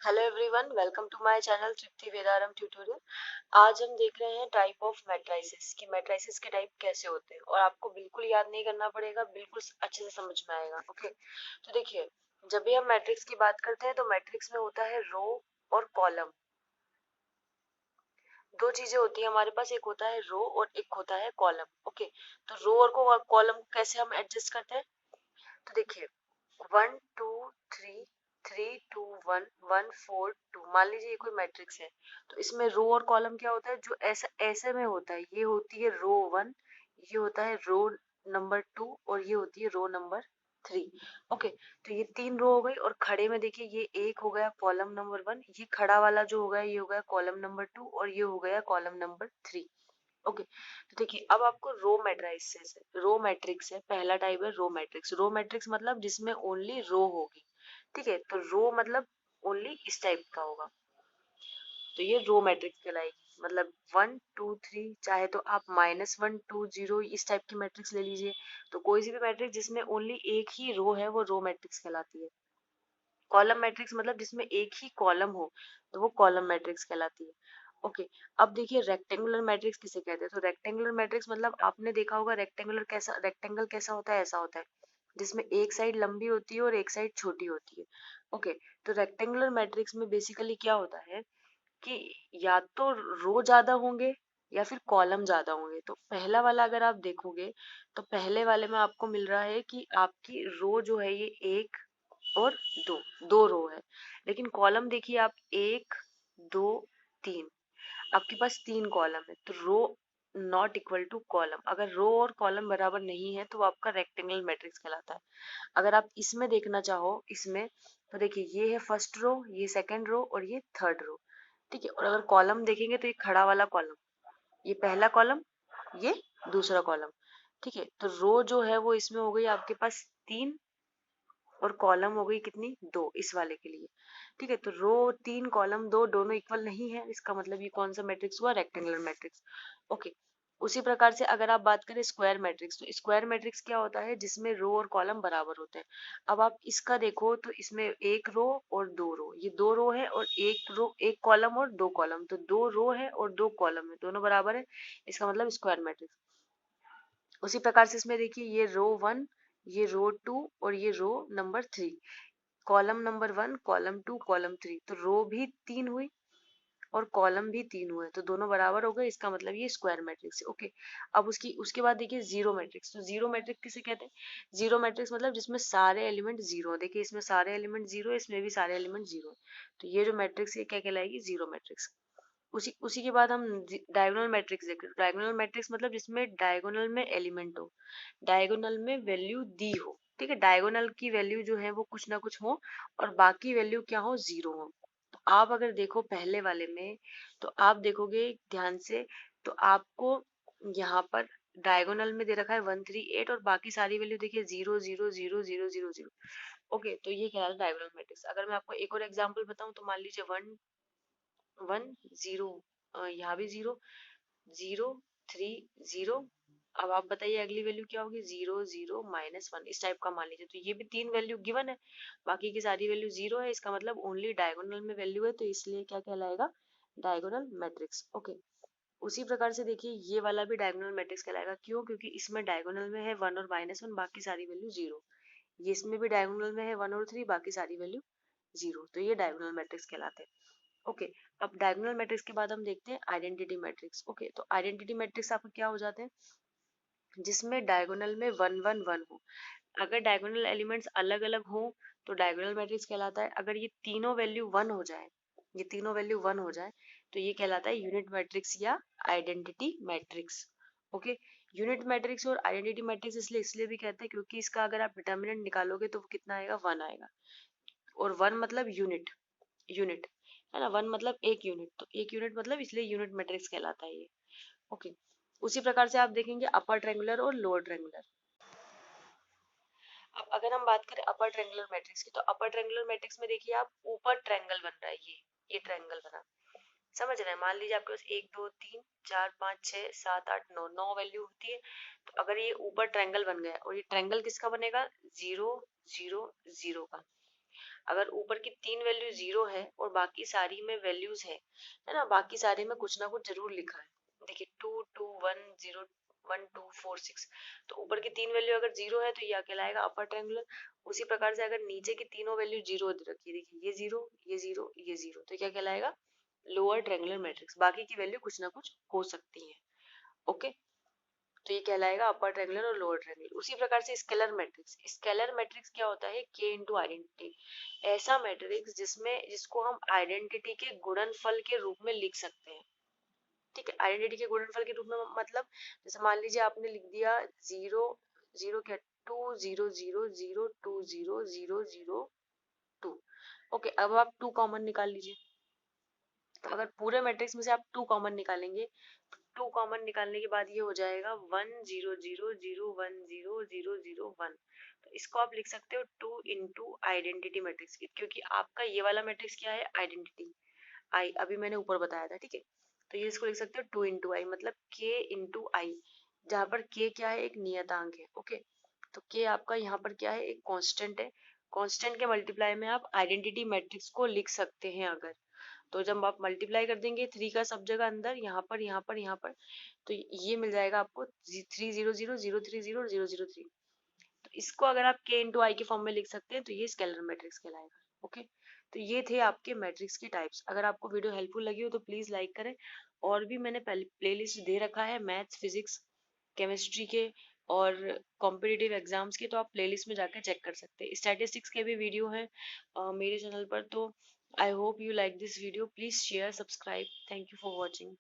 Hello everyone, welcome to my channel Tripti Vedaram tutorial. आज हम देख रहे हैं टाइप ऑफ मैट्रिसेस कि मैट्रिसेस के टाइप कैसे होते हैं और आपको बिल्कुल याद नहीं करना पड़ेगा, बिल्कुल अच्छे से समझ में आएगा। ओके, तो देखिए, जब भी हम मैट्रिक्स की बात करते हैं तो मैट्रिक्स में होता है रो और कॉलम। दो चीजें होती है हमारे पास, एक होता है रो और एक होता है कॉलम। ओके, तो रो और कॉलम को कैसे हम एडजस्ट करते हैं, तो देखिए 1 2 3 3 2 1 1 4 2, मान लीजिए ये कोई मैट्रिक्स है। तो इसमें रो और कॉलम क्या होता है, जो ऐसा ऐसे में होता है, ये होती है रो 1, ये होता है रो नंबर 2 और ये होती है रो नंबर 3। ओके, तो ये तीन रो हो गई और खड़े में देखिए ये एक हो गया कॉलम नंबर 1, ये खड़ा वाला जो हो गया ये हो गया कॉलम नंबर 2 और ये हो गया कॉलम नंबर 3। ओके, तो देखिए अब आपको रो मैट्रिक्स है, पहला टाइप है रो मैट्रिक्स। रो मैट्रिक्स मतलब जिसमें ओनली रो होगी। ठीक है, तो रो मतलब ओनली इस टाइप का होगा, तो ये रो मैट्रिक्स कहलाएगी। मतलब 1 2 3, चाहे तो आप -1 2 0 इस टाइप की मैट्रिक्स ले लीजिए। तो कोई सी भी मैट्रिक्स जिसमें ओनली एक ही रो है वो रो मैट्रिक्स कहलाती है। कॉलम मैट्रिक्स मतलब जिसमें एक ही कॉलम हो तो वो कॉलम मैट्रिक्स कहलाती है। ओके, अब देखिए रेक्टेंगुलर मैट्रिक्स किसे कहते हैं। तो रेक्टेंगुलर मैट्रिक्स मतलब आपने देखा होगा रेक्टेंगल कैसा होता है, ऐसा होता है जिसमें एक साइड लंबी होती है और एक साइड छोटी होती है। ओके, तो रेक्टेंगुलर मैट्रिक्स में बेसिकली क्या होता है कि या तो रो ज्यादा होंगे या फिर कॉलम ज्यादा होंगे। तो पहला वाला अगर आप देखोगे तो पहले वाले में आपको मिल रहा है कि आपकी रो जो है ये एक और दो, दो रो है। लेकिन कॉलम देखिए आप, एक दो तीन, आपके पास तीन कॉलम है। तो रो नॉट इक्वल टू कॉलम, अगर रो और कॉलम बराबर नहीं है तो वो आपका रेक्टेंगल मैट्रिक्स कहलाता है। अगर आप इसमें देखना चाहो, इसमें तो देखिए ये है फर्स्ट रो, ये सेकंड रो और ये थर्ड रो। ठीक है, और अगर कॉलम देखेंगे तो ये खड़ा वाला कॉलम, ये पहला कॉलम, ये दूसरा कॉलम। ठीक है, तो रो जो है वो इसमें हो गई आपके पास तीन और कॉलम हो गई कितनी, दो इस वाले के लिए। ठीक है, तो रो तीन कॉलम दो दोनों इक्वल नहीं है, इसका मतलब ये कौन सा मैट्रिक्स हुआ, रेक्टेंगुलर मैट्रिक्स। ओके, उसी प्रकार से अगर आप बात करें स्क्वायर मैट्रिक्स, तो स्क्वायर मैट्रिक्स क्या होता है, जिसमें रो और कॉलम बराबर होते हैं। अब आप इसका देखो तो इसमें एक रो और दो रो, ये दो रो है और एक रो, एक कॉलम और दो कॉलम, तो दो रो है और दो कॉलम है, दोनों बराबर है, इसका मतलब स्क्वायर मैट्रिक्स। उसी प्रकार से इसमें देखिए ये रो 1, ये रो 2 और ये row number 3, column number 1 column 2 column 3, तो रो भी तीन हुई और कॉलम भी तीन हुए, तो दोनों बराबर हो गए, इसका मतलब ये स्क्वायर मैट्रिक्स है। ओके, अब उसकी उसके बाद देखिए जीरो मैट्रिक्स। तो जीरो मैट्रिक्स किसे कहते हैं, जीरो मैट्रिक्स मतलब जिसमें सारे एलिमेंट जीरो, देखिए इसमें सारे एलिमेंट जीरो है, इसमें भी सारे एलिमेंट जीरो है, तो ये जो मैट्रिक्स है क्या कहलाएगी, जीरो मैट्रिक्स। उसी उसी के बाद हम डायगोनल मैट्रिक्स देखें। डायगोनल मैट्रिक्स मतलब जिसमें डायगोनल में एलिमेंट हो, डायगोनल में वैल्यू दी हो। ठीक है, डायगोनल की वैल्यू जो है वो कुछ ना कुछ हो और बाकी वैल्यू क्या हो, जीरो हो। तो आप अगर देखो पहले वाले में, तो आप देखोगे ध्यान से, तो आपको यहाँ पर डायगोनल में दे रखा है 1 3 8 और बाकी सारी वैल्यू देखिए 0 0 0 0 0 0। ओके, तो ये क्या है डायगोनल मैट्रिक्स। अगर मैं आपको एक और एग्जांपल बताऊं तो मान लीजिए 1 1 0, यहाँ भी 0 0 3 0। अब आप बताइए अगली वैल्यू क्या होगी, 0 0 -1, इस टाइप का मान लीजिए। तो ये भी तीन वैल्यू गिवन है, बाकी की सारी वैल्यू जीरो है, इसका मतलब ओनली डायगोनल में वैल्यू है, तो इसलिए क्या कहलाएगा, डायगोनल मैट्रिक्स। ओके, उसी प्रकार से देखिए ये वाला भी डायगोनल मैट्रिक्स कहलाएगा, क्यों, क्योंकि इसमें डायगोनल में है 1 और -1, बाकी सारी वैल्यू जीरो। ये इसमें भी डायगोनल में है 1 और 3, बाकी सारी वैल्यू जीरो, तो ये डायगोनल मैट्रिक्स कहलाते हैं। ओके, अब डायगोनल मैट्रिक्स के बाद हम देखते हैं आइडेंटिटी मैट्रिक्स। ओके, तो आइडेंटिटी मैट्रिक्स आपके क्या हो जाते हैं, जिसमें डायगोनल में 1 1 1 हो। अगर डायगोनल एलिमेंट्स अलग अलग हो तो डायगोनल मैट्रिक्स कहलाता है। अगर ये तीनों वैल्यू 1 हो जाए, ये तीनों वैल्यू 1 हो जाए, तो ये कहलाता है यूनिट मैट्रिक्स या identity matrix. Okay, unit matrix और आइडेंटिटी मैट्रिक्स इसलिए इसलिए भी कहते हैं क्योंकि इसका अगर आप डिटर्मिनेंट निकालोगे तो वो कितना आएगा, 1 आएगा, और 1 मतलब यूनिट, यूनिट है ना, 1 मतलब एक यूनिट, तो एक यूनिट मतलब इसलिए यूनिट मैट्रिक्स कहलाता है ये। ओके, उसी प्रकार से आप देखेंगे अपर ट्रायंगुलर और लोअर ट्रायंगुलर। अब अगर हम बात करें अपर ट्रायंगुलर मैट्रिक्स की, तो अपर ट्रायंगुलर मैट्रिक्स में देखिए आप, ऊपर ट्रायंगल बन रहा है, ये ट्रायंगल बना, समझ रहे हैं। मान लीजिए आपके पास 1 2 3 4 5 6 7 8 9, 9 वैल्यू होती है। तो अगर ये ऊपर ट्रायंगल बन गया और ये ट्रायंगल किसका बनेगा, 0 0 0 का। अगर ऊपर की 3 वैल्यू 0 है और बाकी सारी में वैल्यूज है ना, बाकी सारे में कुछ ना कुछ जरूर लिखा है। देखिए 2 2 1 0 1 2 4 6, तो ऊपर की 3 वैल्यू अगर 0 है तो यह कहलाएगा अपर ट्रायंगुलर। उसी प्रकार से अगर नीचे की तीनों वैल्यू 0 रखी, देखिए ये 0 ये 0 ये 0, तो क्या कहलाएगा लोअर ट्रायंगुलर मैट्रिक्स। बाकी की वैल्यू कुछ ना कुछ हो सकती है। ओके, तो ये कहलाएगा अपर ट्रायंगुलर और लोअर ट्रायंगुलर। उसी प्रकार से स्केलर मैट्रिक्स, स्केलर मैट्रिक्स क्या होता है, के इंटू आइडेंटिटी, ऐसा मैट्रिक्स जिसको हम आइडेंटिटी के गुणनफल के रूप में लिख सकते हैं। ठीक है, आइडेंटिटी के गुणनफल के रूप में मतलब जैसे मान लीजिए आपने लिख दिया 0 0 क्या 2 0 0 0 2 0 0 0 2। ओके, अब आप 2 कॉमन निकाल लीजिए। तो अगर पूरे मैट्रिक्स में से आप 2 कॉमन निकालेंगे, 2 कॉमन निकालने के बाद ये हो जाएगा 1 0 0 0 1 0 0 0 1। तो इसको आप लिख सकते हो 2 इंटू आइडेंटिटी मैट्रिक्स की, क्योंकि आपका ये वाला मैट्रिक्स क्या है, आइडेंटिटी आई, अभी मैंने ऊपर बताया था। ठीक है, तो ये इसको लिख सकते हो 2 इंटू आई, मतलब के इंटू आई, जहाँ पर के क्या है, एक नियतांक है। ओके, तो के आपका यहाँ पर क्या है, एक कांस्टेंट है। कांस्टेंट के मल्टीप्लाई में आप आइडेंटिटी मैट्रिक्स को लिख सकते हैं। अगर तो जब आप मल्टीप्लाई कर देंगे 3 का सब जगह अंदर, यहाँ पर यहाँ पर यहाँ पर, तो ये मिल जाएगा आपको 3 0 0 0 3 0 0 0 3। तो इसको अगर आप के इंटू आई के फॉर्म में लिख सकते हैं तो ये स्केलर मैट्रिक्स कहलाएगा। ओके, तो ये थे आपके मैट्रिक्स के टाइप्स। अगर आपको वीडियो हेल्पफुल लगी हो तो प्लीज लाइक करें। और भी मैंने प्लेलिस्ट दे रखा है मैथ्स, फिजिक्स, केमिस्ट्री के और कॉम्पिटिटिव एग्जाम्स के, तो आप प्लेलिस्ट में जाकर चेक कर सकते हैं। स्टैटिस्टिक्स के भी वीडियो हैं मेरे चैनल पर। तो I hope you like this video, please share, subscribe, thank you for watching.